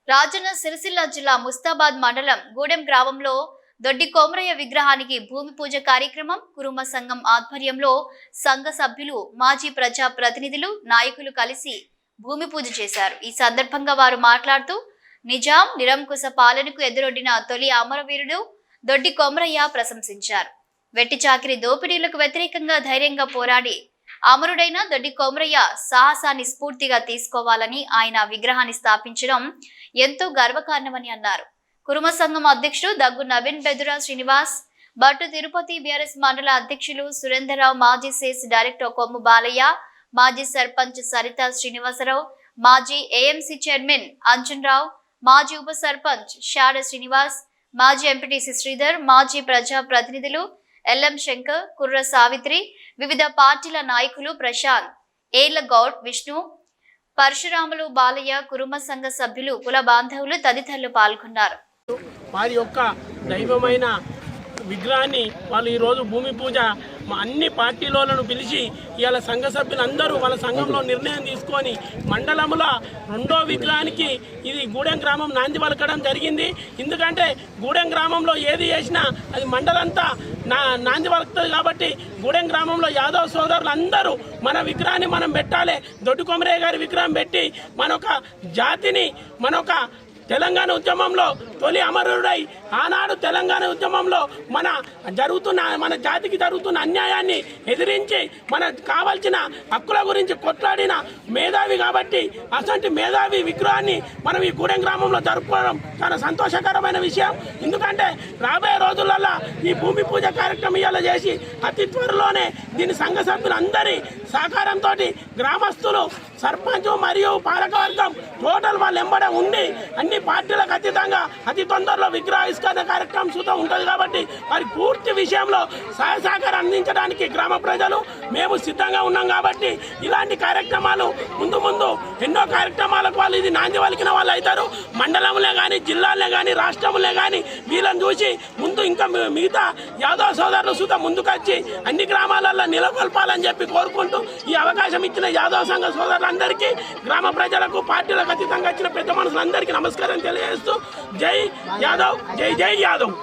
రాజన్న సిరిసిల్ల జిల్లా ముస్తాబాద్ మండలం గూడెం గ్రామంలో దొడ్డి కోమరయ్య విగ్రహానికి భూమి పూజ కార్యక్రమం కురుమ సంఘం ఆధ్వర్యంలో సంఘ సభ్యులు మాజీ ప్రజా ప్రతినిధులు నాయకులు కలిసి భూమి పూజ చేశారు। ఈ సందర్భంగా వారు మాట్లాడుతూ నిజాం నిరంకుశ పాలనకు ఎదురొడ్డిన తొలి అమరవీరుడు దొడ్డి కోమరయ్య ప్రశంసించారు। వెట్టి చాకిరి దోపిడీలకు వ్యతిరేకంగా ధైర్యంగా పోరాడి అమరుడైన దొడ్డి కోమరయ్య సాహసాన్ని స్ఫూర్తిగా తీసుకోవాలని ఆయన విగ్రహాన్ని స్థాపించడం ఎంతో గర్వకారణమని అన్నారు। కురుమ సంఘం అధ్యక్షుడు దగ్గు నవీన్ బెదురా శ్రీనివాస్, బట్టు తిరుపతి బీఆర్ఎస్ మండల అధ్యక్షులు సురేందర్రావు, మాజీ సేస్ డైరెక్టర్ కొమ్ము బాలయ్య, మాజీ సర్పంచ్ సరిత శ్రీనివాసరావు, మాజీ ఏఎంసీ చైర్మన్ అంజన్రావు, మాజీ ఉప సర్పంచ్ షాడ శ్రీనివాస్, మాజీ ఎంపీటీసీ శ్రీధర్, మాజీ ప్రజా ప్రతినిధులు ఎల్ఎం శంకర్, కుర్ర సావిత్రి, వివిధ పార్టీల నాయకులు ప్రశాంత్, ఏళ్ల గౌడ్, విష్ణు, పరశురాములు, బాలయ్య, కురుమ సంఘ సభ్యులు, కుల బాంధవులు తదితరులు పాల్గొన్నారు। వారి యొక్క దైవమైన విగ్రహాన్ని వాళ్ళు ఈరోజు భూమి పూజ అన్ని పార్టీలను పిలిచి ఇవాళ సంఘ సభ్యులందరూ వాళ్ళ సంఘంలో నిర్ణయం తీసుకొని మండలంలో రెండో విగ్రహానికి ఇది గూడెం గ్రామం నాంది పలకడం జరిగింది। ఎందుకంటే గూడెం గ్రామంలో ఏది చేసినా అది మండలంతా నాంది పలుకుతుంది కాబట్టి గూడెం గ్రామంలో యాదవ్ సోదరులు అందరూ మన విగ్రహాన్ని మనం పెట్టాలి, దొడ్డి కొమరయ్య గారి విగ్రహం పెట్టి మనొక జాతిని మనొక తెలంగాణ ఉద్యమంలో తొలి అమరుడై ఆనాడు తెలంగాణ ఉద్యమంలో మన జాతికి జరుగుతున్న అన్యాయాన్ని ఎదిరించి మనకు కావాల్సిన హక్కుల గురించి కొట్లాడిన మేధావి కాబట్టి అసంటి మేధావి విగ్రహాన్ని మనం ఈ గూడెం గ్రామంలో జరుపుకోవడం చాలా సంతోషకరమైన విషయం। ఎందుకంటే రాబోయే రోజులలో ఈ భూమి పూజ కార్యక్రమం ఇవాళ చేసి అతి త్వరలోనే దీని సంఘ సభ్యులందరి సహకారంతో గ్రామస్తులు, సర్పంచ్ మరియు పాలకవర్గం టోటల్ వాళ్ళు ఎంబడే ఉండి అన్ని పార్టీలకు అతీతంగా అతి తొందరలో విగ్రహావిష్కరణ కార్యక్రమం సుతా ఉంటుంది కాబట్టి వారి పూర్తి విషయంలో సహాయ సహకారం అందించడానికి గ్రామ ప్రజలు మేము సిద్ధంగా ఉన్నాం। కాబట్టి ఇలాంటి కార్యక్రమాలు ముందు ఎన్నో కార్యక్రమాలకు వాళ్ళు ఇది నాంది పలికిన వాళ్ళు అవుతారు। మండలంలో కానీ జిల్లాల్లో కానీ రాష్ట్రంలో కానీ వీళ్ళని చూసి ముందు ఇంకా మిగతా యాదవ సోదరులు సుతా ముందుకొచ్చి అన్ని గ్రామాలలో నిలకొల్పాలని చెప్పి కోరుకుంటూ ఈ అవకాశం ఇచ్చిన యాదవ సంఘ సోదరులందరికీ, గ్రామ ప్రజలకు, పార్టీలకు అతీతంగా వచ్చిన పెద్ద మనుషులందరికీ నమస్కారం తెలియజేస్తూ జై యాదవ్, జై జై యాదవ్।